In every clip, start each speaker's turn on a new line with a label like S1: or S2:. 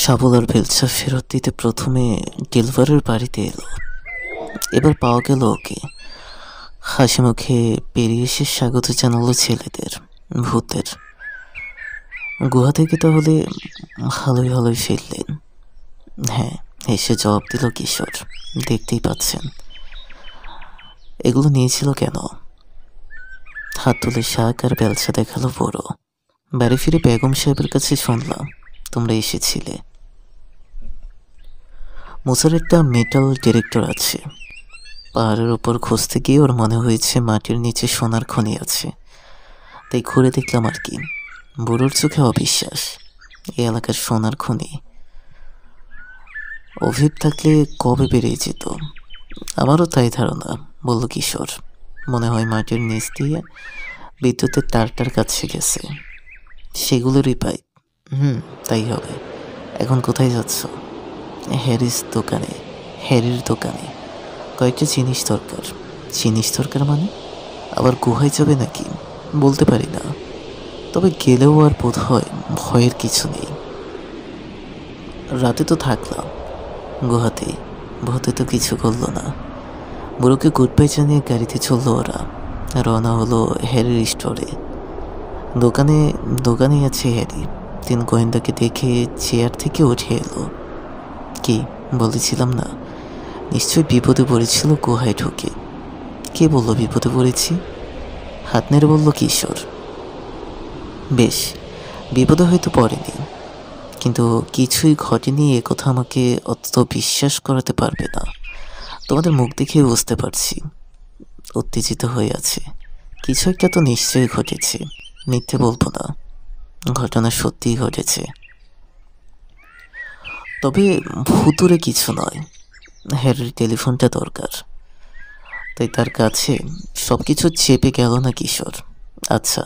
S1: শাবল আর বেলচা ফেরত দিতে প্রথমে ডেলভারের বাড়িতে এলো। এবার পাওয়া গেল ওকে। হাসি মুখে বেরিয়ে এসে স্বাগত জানালো ছেলেদের, ভূতের। গুহা থেকে তাহলে ভালোই ভালোই ফিরলেন? হ্যাঁ, এসে জবাব দিল কিশোর। দেখতেই পাচ্ছেন। এগুলো নিয়েছিল কেন? হাত তুলে শাক আর বেলচা দেখালো বড়। বাড়ি ফিরে বেগম সাহেবের কাছে শুনলাম তোমরা এসেছিলে। মুসার একটা মেটাল ডিটেক্টর আছে। পাহাড়ের উপর খুঁজতে গিয়ে ওর মনে হয়েছে মাটির নিচে সোনার খনি আছে, তাই ঘুরে দেখলাম আর কি। বুড়োর চোখে অবিশ্বাস। এই এলাকার সোনার খনি অভিপ থাকলে কবে বেরিয়ে যেত। আমারও তাই ধারণা, বলল কিশোর। মনে হয় মাটির নিচ দিয়ে বিদ্যুতের তারটার কাছে গেছে, সেগুলোরই পাইপ। তাই হবে। এখন কোথায় যাচ্ছ? হ্যারির দোকানে কয়েকটা জিনিস দরকার। জিনিস দরকার মানে? আবার গুহায় যাবে নাকি? বলতে পারি না, তবে গেলেও আর বোধ হয় ভয়ের কিছু নেই। রাতে তো থাকলাম গুহাতেই, ভূতে তো কিছু করলো না। বুড়োকে গুড বাই জানিয়ে গাড়িতে চললো ওরা। রওনা হলো হ্যারির স্টোরে। দোকানে আছে হ্যারি। 3 গোয়েন্দাকে দেখে চেয়ার থেকে উঠে এলো। কি বলেছিলাম না, নিশ্চয়ই বিপদে পড়েছিল গুহায় ঢুকে। কে বলল বিপদে পড়েছি? হাত নেড়ে বলল কিশোর। বেশ, বিপদে হয়তো পড়েনি, কিন্তু কিছুই ঘটেনি এ কথা আমাকে অত বিশ্বাস করাতে পারবে না। তোমাদের মুখ দেখে বুঝতে পারছি উত্তেজিত হয়ে আছে। কিছু একটা তো নিশ্চয়ই ঘটেছে, মিথ্যে বলবো না। ঘটনা সত্যিই ঘটেছে, তবে ভুতুরে কিছু নয়। হ্যারির টেলিফোনটা দরকার, তাই তার কাছে সব কিছু চেপে গেল না কিশোর। আচ্ছা,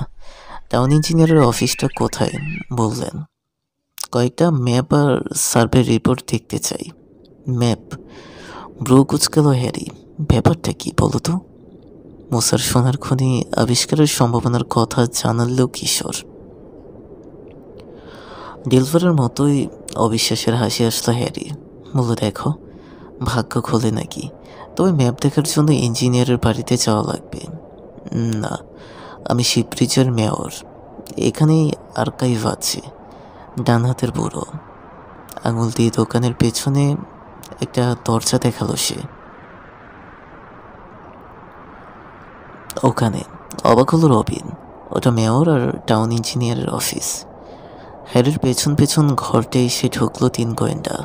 S1: টাউন ইঞ্জিনিয়ারের অফিসটা কোথায় বললেন? কয়েকটা ম্যাপ আর সার্ভে রিপোর্ট দেখতে চাই। ম্যাপ? ব্রু কুচকাল হ্যারি। ব্যাপারটা কি বলো তো? মুসার সোনার খনি আবিষ্কারের সম্ভাবনার কথা জানালেও কিশোর। ডেলভারের মতোই অবিশ্বাসের হাসি আসলো হ্যারি। বলল, দেখো, ভাগ্য খোলে নাকি। তবে ম্যাপ দেখার জন্য ইঞ্জিনিয়ারের বাড়িতে যাওয়া লাগবে না। আমি শিবব্রিজের মেয়র। এখানেই আর্কাইভ আছে। ডান হাতের বুড়ো আঙুল দিয়ে দোকানের পেছনে একটা দরজা দেখালো সে। ওখানে। অবাক হলো রবিন। ওটা মেয়র আর টাউন ইঞ্জিনিয়ারের অফিস। হ্যারির পেছন পেছন ঘরটে এসে ঢুকলো 3 গোয়েন্দা।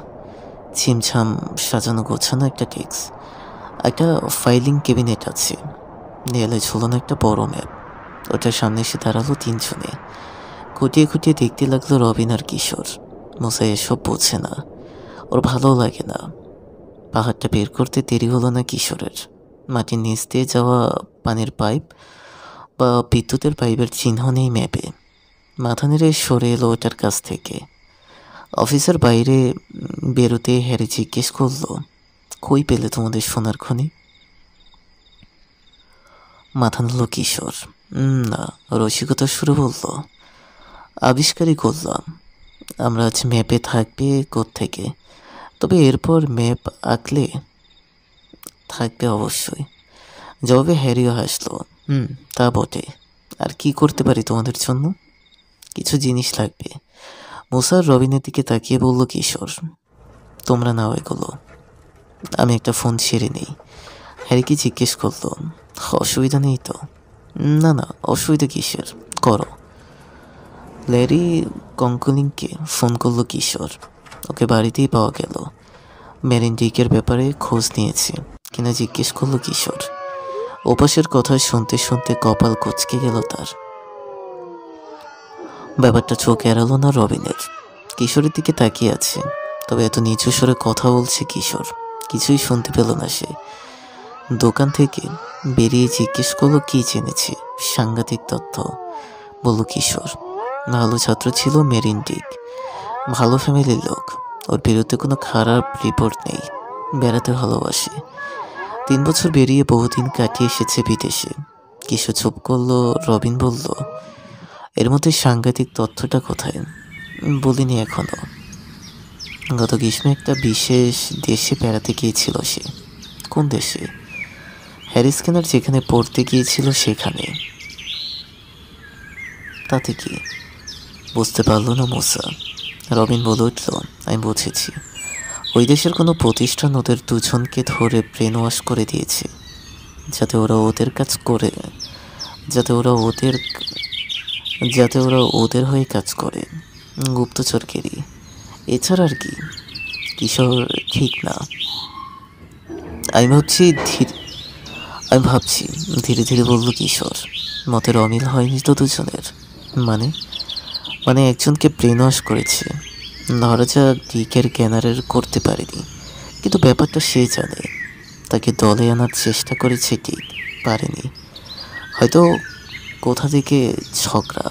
S1: ছিমছাম সাজানো গোছানো একটা ডেস্ক, একটা ফাইলিং ক্যাবিনেট আছে, দেয়ালে ঝুলানো একটা বড় ম্যাপ। ওটার সামনে এসে দাঁড়ালো 3 জনে। খুঁটিয়ে খুঁটিয়ে দেখতে লাগলো রবিন আর কিশোর। মুসা এসব বোঝে না, ওর ভালো লাগে না। পাহাড়টা বের করতে দেরি হলো না কিশোরের। মাটির নিচ দিয়ে যাওয়া পানির পাইপ বা বিদ্যুতের পাইপের চিহ্ন নেই ম্যাপে। মাথা নেড়ে সরে এলো ওটার কাছ থেকে। অফিসার বাইরে বেরোতে হ্যারি জিজ্ঞেস করলো, কই পেলে তোমাদের সোনার খনি? মাথা নাড়ল কিশোর। না, রসিকতার সুরে বলল, আবিষ্কারই করলাম। আমরা আজ ম্যাপে থাকবে কোত্থেকে, তবে এরপর ম্যাপ আঁকলে থাকবে অবশ্যই। জবাবে হ্যারিও হাসলো। তা বটে। আর কি করতে পারি তোমাদের জন্য? কিছু জিনিস লাগবে। মুসার রবিনের দিকে তাকিয়ে বলল কিশোর, তোমরা নাও এগুলো, আমি একটা ফোন ছেড়ে নিই। হ্যারিকে জিজ্ঞেস করলো, অসুবিধা নেই তো? না না, অসুবিধা কিসের, করো। ল্যারি কঙ্কলিংকে ফোন করলো কিশোর। ওকে বাড়িতেই পাওয়া গেল। মেরিন ডিকের ব্যাপারে খোঁজ নিয়েছে কিনা জিজ্ঞেস করলো কিশোর। ওপাশের কথা শুনতে শুনতে কপাল কুঁচকে গেল তার। ব্যাপারটা চোখ এড়ালো না রবিনের। কিশোরের দিকে তাকিয়ে আছে, তবে এত নিচু স্বরে কথা বলছে কিশোর, কিছুই শুনতে পেল না সে। দোকান থেকে বেরিয়ে জিজ্ঞেস করলো কি জেনেছে। সাংঘাতিক তথ্য, বলল কিশোর। ভালো ছাত্র ছিল মেরিন ডিক, ভালো ফ্যামিলির লোক। ওর বিরুদ্ধে কোনো খারাপ রিপোর্ট নেই। বেড়াতে ভালোবাসে। 3 বছর বেরিয়ে বহুদিন কাটিয়ে এসেছে বিদেশে। কিশোর চুপ করলো। রবিন বলল, এর মধ্যে সাংঘাতিক তথ্যটা কোথায়? বলিনি এখনো। গত গ্রীষ্মে একটা বিশেষ দেশে বেড়াতে গিয়েছিল সে। কোন দেশে? হ্যারিস কেনার যেখানে পড়তে গিয়েছিল সেখানে। তাতে কি? বুঝতে পারল না মুসা। রবিন বলে উঠল, আমি বুঝেছি। ওই দেশের কোনো প্রতিষ্ঠান ওদের দুজনকে ধরে ব্রেন ওয়াশ করে দিয়েছে, যাতে ওরা ওদের কাজ করে, যাতে ওরা ওদের হয়ে কাজ করে, গুপ্তচরগিরি। এছাড়া আর কি? কিশোর ঠিক না। আমি ভাবছি ধীরে ধীরে বলল কিশোর, মতের অমিল হয়নি তো দুজনের? মানে মানে একজনকে ব্রেন ওয়াশ করেছে, ধরা যাক ডিকের ক্যানারের করতে পারেনি, কিন্তু ব্যাপারটা সে জানে। তাকে দলে আনার চেষ্টা করেছে ঠিক, পারেনি। হয়তো কোথা থেকে ঝগড়া।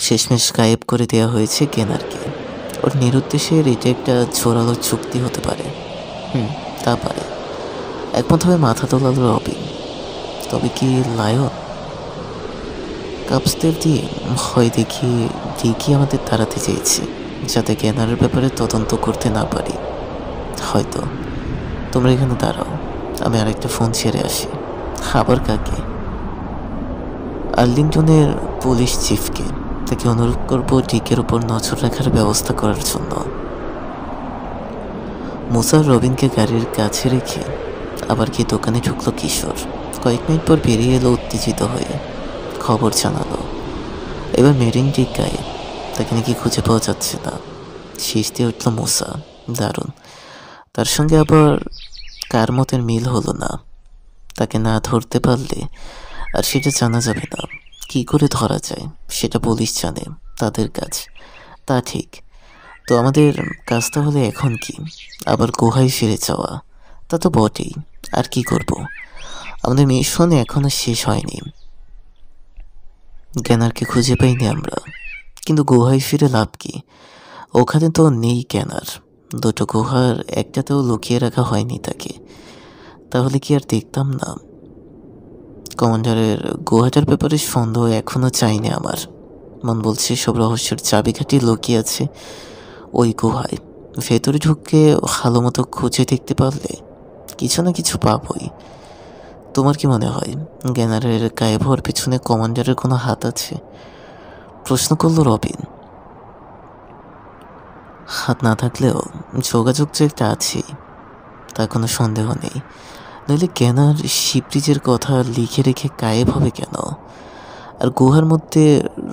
S1: শেষমেশ গায়েব করে দেওয়া হয়েছে কেনারকে। ওর নিরুদ্দেশের এটা একটা জোরালো চুক্তি হতে পারে। তা পারে। একমত হয়ে মাথা তোলাল রবিন। তবে কি লায়ন? কাপসদের দিয়ে হয় দেখি আমাদের তাড়াতে চেয়েছে, যাতে কেনারের ব্যাপারে তদন্ত করতে না পারি। হয়তো। তোমরা এখানে দাঁড়াও, আমি আরেকটা ফোন ছেড়ে আসি। আবার কাকে? আর্লিংটনের পুলিশ চিফকে। তাকে অনুরোধ করবো ডিকের উপর নজর রাখার ব্যবস্থা করার জন্য। মুসা রবিনকে গাড়ির কাছে রেখে আবার কি দোকানে ঢুকলো কিশোর। কয়েক মিনিট পর বেরিয়ে এলো উত্তেজিত হয়ে। খবর জানালো এবার মেরিন ডিক গায়েব, তাকে নাকি খুঁজে পাওয়া যাচ্ছে না। শীষ দিয়ে উঠল মুসা। দারুণ। তার সঙ্গে আবার কার মতের মিল হলো না। তাকে না ধরতে পারলে আর সেটা জানা যাবে না। কি করে ধরা যায় সেটা পুলিশ জানে, তাদের কাজ। তা ঠিক। তো আমাদের কাজ তাহলে এখন কি? আবার গুহায় ফিরে যাওয়া? তা তো বটেই। আর কি করব? আমাদের মিশন এখনো শেষ হয়নি। ক্যানারকে খুঁজে পাইনি আমরা, কিন্তু গুহায় ফিরে লাভ কি? ওখানে তো নেই ক্যানার। দুটো গুহার একটাতেও লুকিয়ে রাখা হয়নি তাকে। তাহলে কি আর দেখতাম না? কমান্ডারের গুহাটার ব্যাপারে সন্দেহ এখনো চাইনি আমার। মন বলছে সব রহস্যের চাবিকাঠি লুকিয়ে আছে ওই গুহায়। ভেতরে ঢুকে ভালো মতো খুঁজে দেখতে পারলে কিছু না কিছু পাবই। তোমার কি মনে হয় গ্যানারের গায়েব হওয়ার পেছনে কমান্ডারের কোনো হাত আছে? প্রশ্ন করল রবিন। হাত না থাকলেও যোগাযোগ যে একটা আছেই, তা কোনো সন্দেহ নেই। নইলে ক্যানার শিবরিজের কথা লিখে রেখে গায়েব হবে কেন? আর গুহার মধ্যে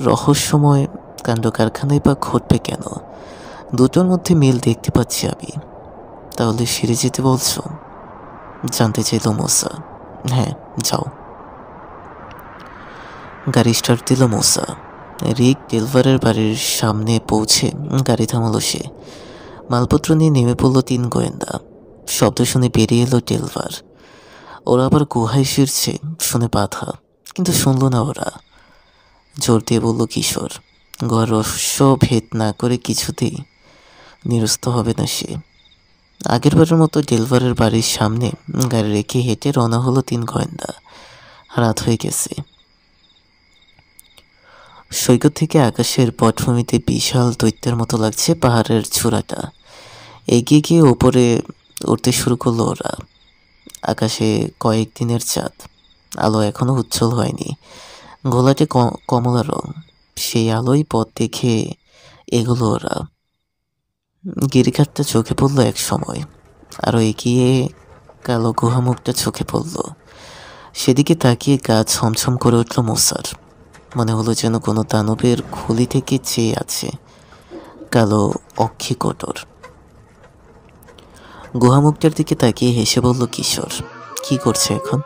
S1: রহস্যময় কাণ্ড কারখানায় বা ঘটবে কেন? দুটোর মধ্যে মিল দেখতে পাচ্ছি আমি। তাহলে ফিরে যেতে বলছো? জানতে চাইল মোসা। হ্যাঁ, যাও। গাড়ি স্টার্ট দিল মোসা। রিক ডেলভারের বাড়ির সামনে পৌঁছে গাড়ি থামালো সে। মালপত্র নিয়ে নেমে পড়ল 3 গোয়েন্দা। শব্দ শুনে বেরিয়ে এলো ডেলভার। ওরা আবার গুহায় ফিরছে শুনে বাধা, কিন্তু শুনল না ওরা। জোর দিয়ে বলল কিশোর, গুহার রহস্য ভেদ না করে কিছুতেই নিরস্ত হবে না সে। আগেরবারের মতো ডেলভারের বাড়ির সামনে গাড়ি রেখে হেঁটে রওনা হলো 3 গোয়েন্দা। রাত হয়ে গেছে। সৈকত থেকে আকাশের পটভূমিতে বিশাল দৈত্যের মতো লাগছে পাহাড়ের চূড়াটা। এগিয়ে গিয়ে ওপরে উঠতে শুরু করলো ওরা। আকাশে কয়েকদিনের চাঁদ, আলো এখনো উজ্জ্বল হয়নি। ঘোলাটে কমলা রং, সেই আলোয় পথ দেখে এগুলো ওরা। গিরিখাতটা চোখে পড়ল এক সময়, আরও এগিয়ে কালো গুহামুখটা চোখে পড়ল। সেদিকে তাকিয়ে গা ছমছম করে উঠল মোসার। মনে হলো যেন কোনো দানবের খুলি থেকে চেয়ে আছে কালো অক্ষিকোটর। গুহামুখটার দিকে তাকিয়ে হেসে বলল কিশোর, কি করছে এখন?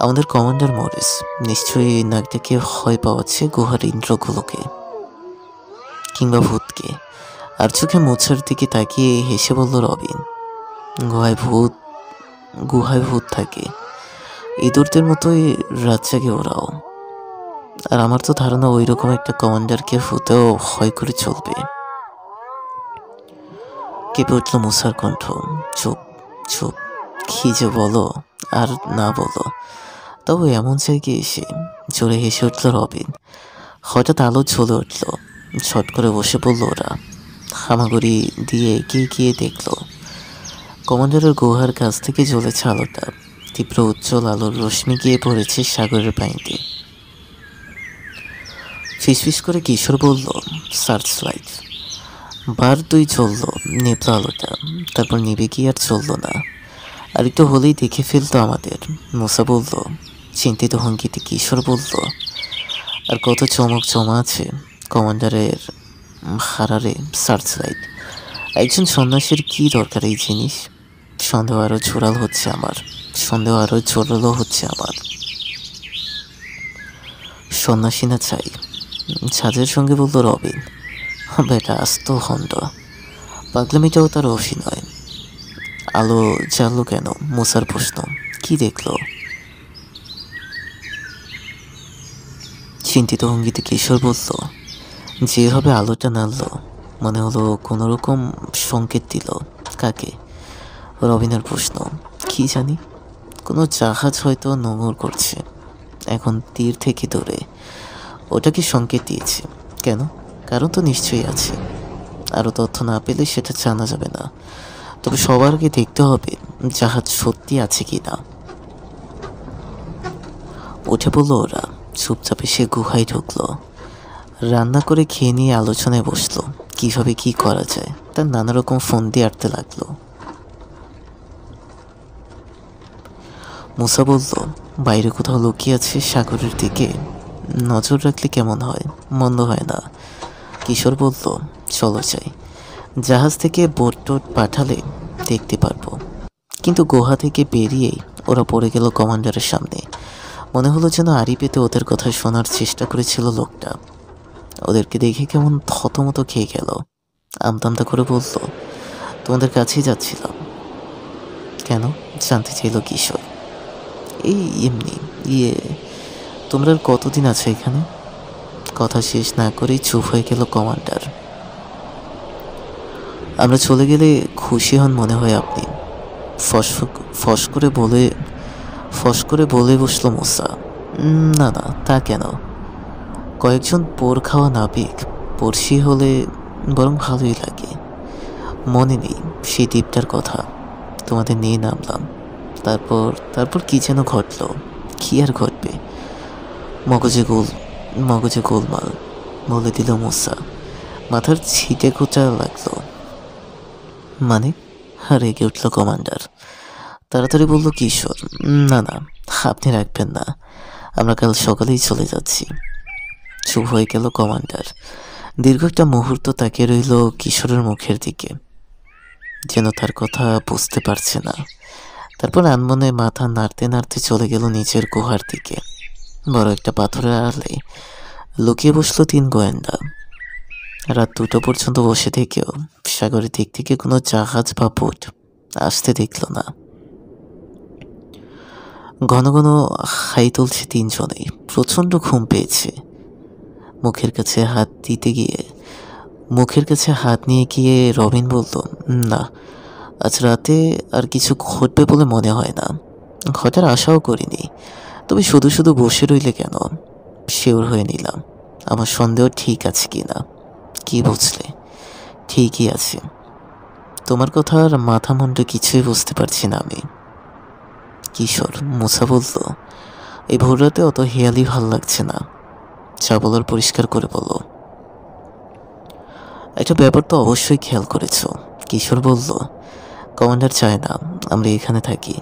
S1: আমাদের কমান্ডার মরিস নিশ্চয়ই নাকটাকে ভয় পাওয়াচ্ছে গুহার ইন্দ্রগুলোকে, কিংবা ভূতকে। আর চোখে মোছার দিকে তাকিয়ে হেসে বলল রবিন, গুহায় ভূত থাকে, ইঁদুরদের মতোই রাত জাগে ওরাও। আর আমার তো ধারণা ওই রকম একটা কমান্ডারকে ভূতেও ভয় করে চলবে। কেঁপে উঠল মুসার কণ্ঠ। চুপ চুপ, কি যে বলো আর না বলো। তবে এমন জায়গায় এসে জোরে হেসে উঠল রবিন। হঠাৎ আলো জ্বলে উঠল। ছট করে বসে পড়ল ওরা। হামাগুড়ি দিয়ে এগিয়ে গিয়ে দেখল কমান্ডারের গুহার কাছ থেকে জ্বলেছে আলোটা। তীব্র উজ্জ্বল আলোর রশ্মি গিয়ে পড়েছে সাগরের পানিতে। ফিসফিস করে কিশোর বলল, সার্চ লাইট। বার দুই জ্বলল, নেপল আলোটা, তারপর নিভে গিয়ে আর জ্বলল না। আর একটু হলেই দেখে ফেলতো আমাদের, মুসা বলল। চিন্তিত ভঙ্গিতে কিশোর বলল, আর কত চমক জমা আছে কমান্ডারের হারারে সার্চ লাইট। একজন সন্ন্যাসীর কি দরকার এই জিনিস? সন্দেহ আরও জোরালো হচ্ছে আমার। সন্ন্যাসী না চাই, ঝাঁজের সঙ্গে বলল রবিন। বেটা আস্ত হন্ড, পাগলামিটাও তার অভিনয়। আলো জ্বাললো কেন? মুসার প্রশ্ন। কি দেখলো? চিন্তিত ভঙ্গিতে কিশোর বলল, যেভাবে আলোটা নাড়ল মনে হলো কোনো রকম সংকেত দিল। কাকে? রবিনের প্রশ্ন। কি জানি, কোনো জাহাজ হয়তো নোঙর করছে এখন তীর থেকে দূরে। ওটা কি সংকেত দিয়েছে? কেন? কারণ তো নিশ্চয়ই আছে। আরও তথ্য না পেলে সেটা জানা যাবে না। তবে সবার আগে দেখতে হবে জাহাজ সত্যি আছে কি না। উঠে পড়লো ওরা। চুপচাপ এসে গুহায় ঢুকলো। রান্না করে খেয়ে নিয়ে আলোচনায় বসলো কিভাবে কি করা যায়। তার নানা রকম ফোন দিয়ে আটতে লাগলো। মুসা বলল, বাইরে কোথাও লুকিয়ে আছে সাগরের দিকে, নজর রাখলে কেমন হয়? মন্দ হয় না। কিশোর বলল, চলো যাই। জাহাজ থেকে বোট টোট পাঠালে দেখতে পারবো। কিন্তু গুহা থেকে বেরিয়েই ওরা পড়ে গেল কমান্ডারের সামনে। মনে হলো যেন আড়ি পেতে ওদের কথা শোনার চেষ্টা করেছিল লোকটা। ওদেরকে দেখে কেমন থতমত খেয়ে গেল। আমতামতা করে বলল, তোমাদের কাছেই যাচ্ছিলাম। কেন? জানতে চাইল কিশোর। এই এমনি। তোমরা আর কতদিন আছো এখানে? কথা শেষ না করেই চুপ হয়ে গেল কমান্ডার। আমরা চলে গেলে খুশি হন মনে হয় আপনি, ফস করে বলে বসলো মুসা। না না, তা কেন? কয়েকজন পোর খাওয়া নাবিক পড়শি হলে বরং ভালোই লাগে। মনে নেই সেই দ্বীপটার কথা? তোমাদের নিয়ে নামলাম, তারপর কি যেন ঘটলো। কি আর ঘটবে? মগজে গোলমাল, বলে দিল মুসা। মাথার ছিটে কোচা লাগলো। মানে? রেগে উঠল কমান্ডার। তাড়াতাড়ি বলল কিশোর, না না, আপনি রাখবেন না, আমরা কাল সকালেই চলে যাচ্ছি। চুপ হয়ে গেল কমান্ডার। দীর্ঘ একটা মুহূর্ত তাকিয়ে রইল কিশোরের মুখের দিকে, যেন তার কথা বুঝতে পারছে না। তারপর আনমনে মাথা নাড়তে নাড়তে চলে গেল নিচের গুহার দিকে। বড় একটা পাথরের আড়ালে লুকিয়ে বসলো 3 গোয়েন্দা। রাত 2টো পর্যন্ত বসে থেকেও সাগরের দিক থেকে কোনো জাহাজ বা বোট আসতে দেখল না। ঘন ঘন হাই তুলছে 3 জনেই। প্রচণ্ড ঘুম পেয়েছে। মুখের কাছে হাত নিয়ে গিয়ে রবিন বলল, না, আজ রাতে আর কিছু ঘটবে বলে মনে হয় না। ঘটার আশাও করিনি। তবে শুধু শুধু বসে রইলে কেন? শিওর হয়ে নিলাম আমার সন্দেহ ঠিক আছে কি না। কি বুঝলে? ঠিকই আছে। তোমার কথা আর মাথা মুন্ডে কিছুই বুঝতে পারছি না আমি। কিশোর। মুসা বলল, এই ভোর রাতে অত হেয়ালি ভাল লাগছে না। যা বলার পরিষ্কার করে বলো। একটা ব্যাপার তো অবশ্যই খেয়াল করেছ। কিশোর বলল, কমান্ডার চায় না আমরা এখানে থাকি।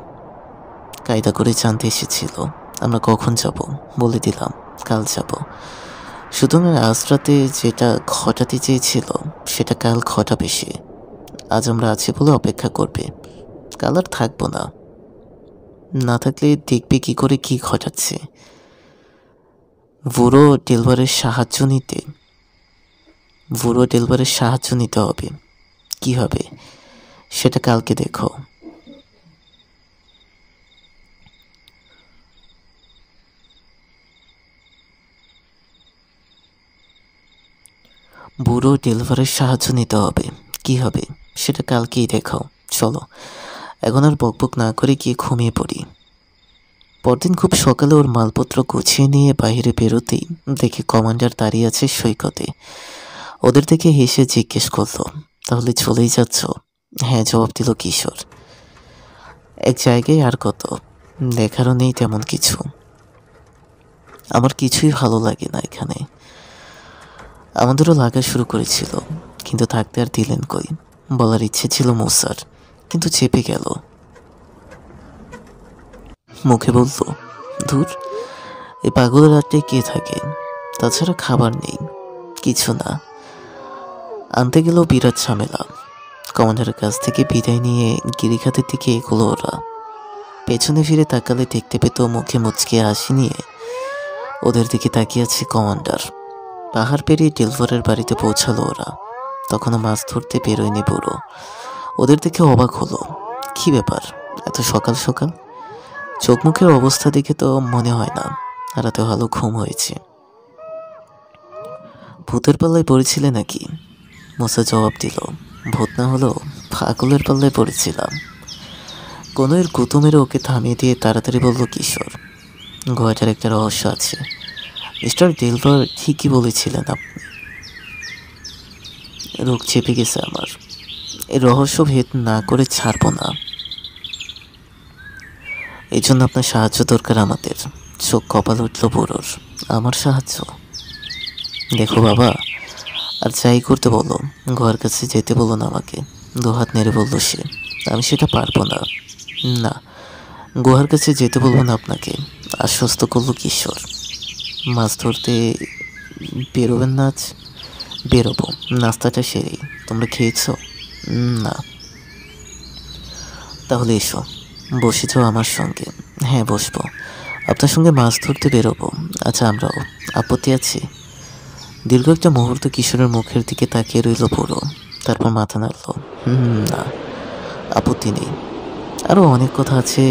S1: কায়দা করে জানতে এসেছিল আমরা কখন যাব। বলে দিলাম কাল যাব। সুতরাং আজ রাতে যেটা ঘটাতে চেয়েছিল সেটা কাল ঘটাবে সে। আজ আমরা আছি বলে অপেক্ষা করবে, কাল আর থাকবো না। না থাকলে দেখবে কি করে কি ঘটাচ্ছে। বুড়ো ডেলভারের সাহায্য নিতে হবে। কি হবে সেটা কালকে দেখো। বুড়ো ডেলভারের সাহায্য নিতে হবে। কি হবে সেটা কালকেই দেখো। চলো এখন আর বকবক না করে গিয়ে ঘুমিয়ে পড়ি। পরদিন খুব সকালে ওর মালপত্র গুছিয়ে নিয়ে বাইরে বেরোতেই দেখি কমান্ডার দাঁড়িয়ে আছে সৈকতে। ওদের থেকে হেসে জিজ্ঞেস করলো, তাহলে চলেই যাচ্ছ? হ্যাঁ, জবাব দিল কিশোর। এক জায়গায় আর কত, দেখারও নেই তেমন কিছু। আমার কিছুই ভালো লাগে না এখানে। আমাদেরও লাগা শুরু করেছিল, কিন্তু থাকতে আর দিলেন কই। বলার ইচ্ছে ছিল মুসার, কিন্তু চেপে গেল। মুখে বলল, ধুর, এই পাগলের আড্ডায় কে থাকে? তাছাড়া খাবার নেই, কিছু না। আনতে গেলেও বিরাট ঝামেলা। কমান্ডারের কাছ থেকে বিদায় নিয়ে গিরিখাতের দিকে এগোলো ওরা। পেছনে ফিরে তাকালে দেখতে পেত মুখে মুচকে হাসি নিয়ে ওদের দিকে তাকিয়ে আছে কমান্ডার। পাহাড় পেরিয়ে ডেলভারের বাড়িতে পৌঁছালো ওরা। তখনও মাছ ধরতে বেরোয়নি বুড়ো। ওদের দেখে অবাক হলো, কি ব্যাপার এত সকাল সকাল? চোখ মুখের অবস্থা দেখে তো মনে হয় না রাতে ভালো ঘুম হয়েছে। ভূতের পাল্লায় পড়েছিলে নাকি? মুসা জবাব দিল, ভূত না হলেও পাগলের পাল্লায় পড়েছিলাম। কোনো এর গুঁতো মেরে ওকে থামিয়ে দিয়ে তাড়াতাড়ি বলল কিশোর, গোয়াটার একটা রহস্য আছে। মিস্টার ডেলভার ঠিকই বলেছিলেন আপনি। রোগ চেপে গেছে আমার, এই রহস্য ভেদ না করে ছাড়ব না। এই জন্য আপনার সাহায্য দরকার আমাদের। চোখ কপাল উঠল বুড়োর। আমার সাহায্য? দেখো বাবা, আর যাই করতে বলো, ঘর কাছে যেতে বলো না আমাকে। দুহাত নেড়ে বলল সে, আমি সেটা পারবো না। না, গুহার কাছে যেতে বলবো না আপনাকে, আশ্বস্ত করলো কিশোর। মাছ ধরতে বেরোবেন না আজ? বেরোবো, নাস্তাটা সেরেই। তোমরা খেয়েছো? না। তাহলে এসো, বসে যাও আমার সঙ্গে। হ্যাঁ, বসবো। আপনার সঙ্গে মাছ ধরতে বেরোবো। আচ্ছা, আমরাও। আপত্তি আছে? দীর্ঘ একটা মুহূর্ত কিশোরের মুখের দিকে তাকিয়ে রইল বুড়ো, তারপর মাথা নাড়ল। না, আপত্তি নেই। আরও অনেক কথা আছে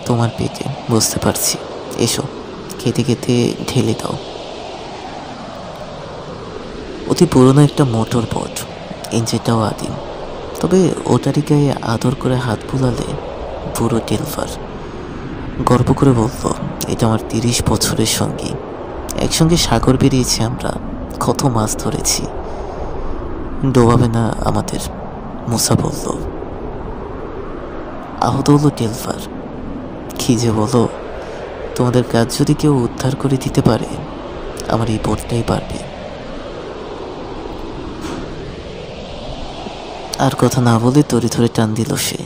S1: তোমার পেটে, বুঝতে পারছি। এসো, খেতে খেতে ঢেলে দাও। অতি পুরনো একটা মোটর বোট, ইঞ্জিনটাও আদিম। তবে ওটারই গায়ে আদর করে হাত বুলালে বুড়ো ডেলভার গর্ব করে বলল, এটা আমার 30 বছরের সঙ্গী। একসঙ্গে সাগর বেরিয়েছি আমরা, কত মাছ ধরেছি। ডোবাবে না আমাদের, মুসা বলল। আহত হলো ডেলভার। কি যে বলো, তোমাদের কাজ যদি কেউ উদ্ধার করে দিতে পারে, আমার এই বোটটাই পারবে। আর কথা না বলে তরি ধরে টান দিল সে।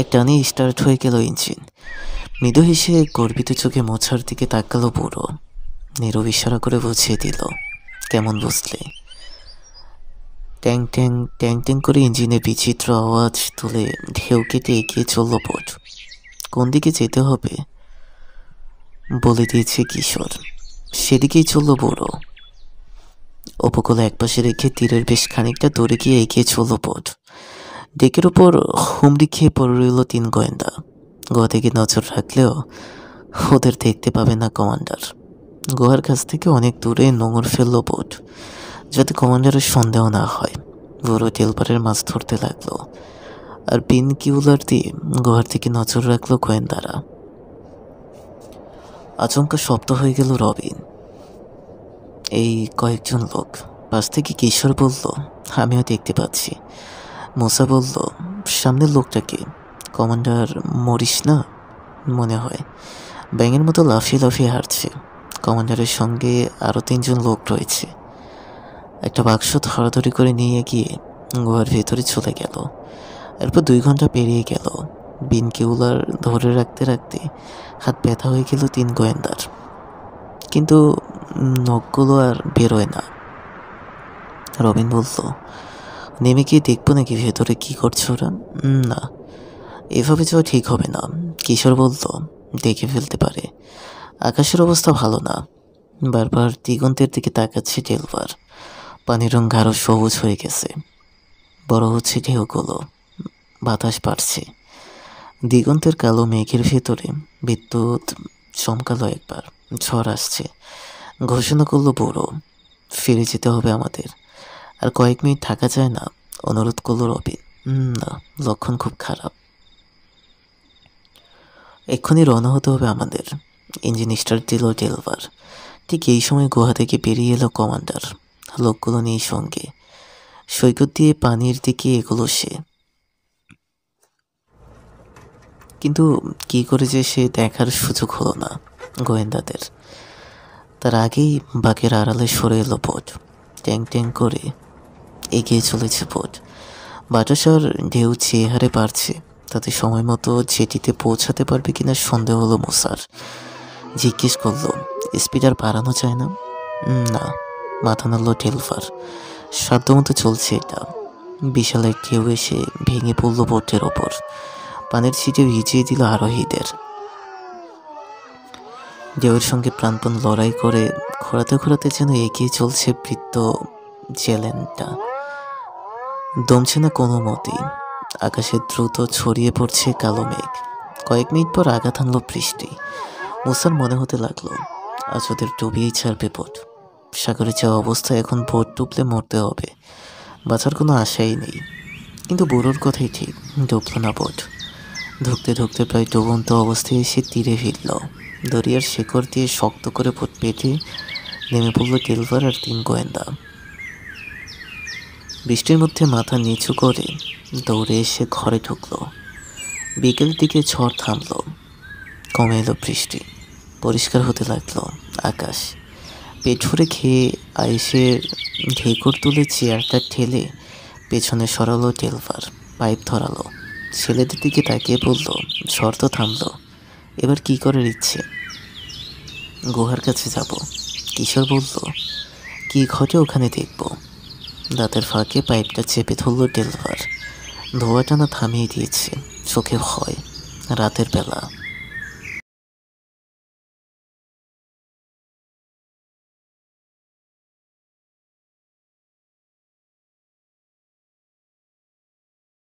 S1: এক টানে স্টার্ট হয়ে গেল ইঞ্জিন। মৃদু হেসে গর্বিত চোখে মোছার দিকে তাকালো বুড়ো। নীরব ইশারা করে বুঝিয়ে দিল, কেমন বুঝলে? ট্যাং ট্যাং ট্যাং ট্যাং করে ইঞ্জিনের বিচিত্র আওয়াজ তুলে ঢেউ কেটে এগিয়ে চলল বোট। কোন দিকে যেতে হবে বলে দিয়েছে কিশোর, সেদিকেই চলল বুড়ো। উপকূলে একপাশে রেখে তীরের বেশ খানিকটা দূরে গিয়ে এগিয়ে চলল বোট। ডেকের উপর হুমড়ি খেয়ে পড়ে রইল 3 গোয়েন্দা। গোয়া থেকে নজর রাখলেও ওদের দেখতে পাবে না কমান্ডার। গোয়ার কাছ থেকে অনেক দূরে নোঙর ফেলল বোট, যাতে কমান্ডারের সন্দেহ না হয়। বুড়ো ডেলভারের মাছ ধরতে লাগলো, আর বিন কিউলার দিয়ে গোয়ার দিকে নজর রাখলো গোয়েন্দারা। আচমকা শব্দ হয়ে গেল রবিন। এই কয়েকজন লোক। পাশ থেকে কিশোর বলল, আমিও দেখতে পাচ্ছি। মুসা বলল, সামনের লোকটাকে কমান্ডার মরিস না মনে হয়, ব্যাঙের মতো লাফিয়ে লাফিয়ে হাঁটছে। কমান্ডারের সঙ্গে আরও 3 জন লোক রয়েছে। একটা বাক্স ধরাধরি করে নিয়ে গিয়ে গুহার ভেতরে চলে গেল। এরপর 2 ঘন্টা পেরিয়ে গেল। বিন কিউলার ধরে রাখতে রাখতে হাত ব্যথা হয়ে গেল 3 গোয়েন্দার, কিন্তু নখগুলো আর বেরোয় না। রবিন বলল, নেমে গিয়ে দেখবো নাকি ভেতরে কি করছে ওরা? না, এভাবে যাওয়া ঠিক হবে না। কিশোর বলল, দেখে ফেলতে পারে। আকাশের অবস্থা ভালো না। বারবার দিগন্তের দিকে তাকাচ্ছে ডেলভার। পানির রং গাঢ় সবুজ হয়ে গেছে, বড় হচ্ছে ঢেউগুলো। বাতাস বাড়ছে। দিগন্তের কালো মেঘের ভেতরে বিদ্যুৎ চমকালো একবার। ঝড় আসছে। ঘোষণা করলো বুড়ো, ফিরে যেতে হবে আমাদের। আর কয়েক মিনিট থাকা যায় না? অনুরোধ করলো রবিন। না, লক্ষণ খুব খারাপ। এক্ষুনি রওনা হতে হবে আমাদের। ইঞ্জিন স্টার্ট দিল ডেলভার। ঠিক এই সময় গুহা থেকে বেরিয়ে এলো কমান্ডার। লোকগুলো নেই সঙ্গে। সৈকত দিয়ে পানির দিকে এগোলো সে। কিন্তু কি করে যে সে দেখার সুযোগ হলো না গোয়েন্দাদের। তার আগেই বাঘের আড়ালে সরে এলো বোট। ট্যাং ট্যাং করে এগিয়ে চলেছে বোট। বাতাসের ঢেউ যে হারে বাড়ছে তাতে সময় মতো জেটিতে পৌঁছাতে পারবে কিনা সন্দেহ হলো মুসার। জিজ্ঞেস করলো, স্পিড আর বাড়ানো যায় না? না, মাথা নাড়ল ডেলভার। সাধ্যমতো চলছে এটা। বিশাল এক ঢেউ এসে ভেঙে পড়ল বোটের ওপর। পানির ছিটে ভিজিয়ে দিল আরোহীদের। ঢেউয়ের সঙ্গে প্রাণপণ লড়াই করে ঘোরাতে ঘোরাতে যেন এগিয়ে চলছে বৃত্ত জেলেনটা। দমছে না কোনো মতেই। আকাশে দ্রুত ছড়িয়ে পড়ছে কালো মেঘ। কয়েক মিনিট পর আঘাত আনল বৃষ্টি। মুসার মনে হতে লাগলো আজ ওদের ডুবিয়েই ছাড়বে বোট। সাগরে যাওয়া অবস্থায় এখন বোট ডুবলে মরতে হবে, বাঁচার কোনো আশাই নেই। কিন্তু বুড়োর কথাই ঠিক, ডুবল না বোট। ধুকতে ধুকতে প্রায় ডুবন্ত অবস্থায় এসে তীরে ফিরল। দরিয়ার শেকড় দিয়ে শক্ত করে বোট পেটে নেমে পড়ল ডেলভার আর 3 গোয়েন্দা। বৃষ্টির মধ্যে মাথা নিচু করে দৌড়ে এসে ঘরে ঢুকলো। বিকেলের দিকে ঝড় থামলো, কমে এলো বৃষ্টি। পরিষ্কার হতে লাগলো আকাশ। পেট ভরে খেয়ে আইসের ঢেকুর তুলে চেয়ারটা ঠেলে পেছনে সরালো ডেলভার। পাইপ ধরালো। ছেলেদের দিকে তাকিয়ে বলল, ঝড় তো থামলো, এবার কি করার ইচ্ছে? গুহার কাছে যাব। কিশোর বলল, কি ঘটে ওখানে দেখব। দাঁতের ফাঁকে পাইপটা চেপে ধরল ডেলভার। ধোয়া টানা থামিয়ে দিয়েছে। চোখে ভয়। রাতের বেলা।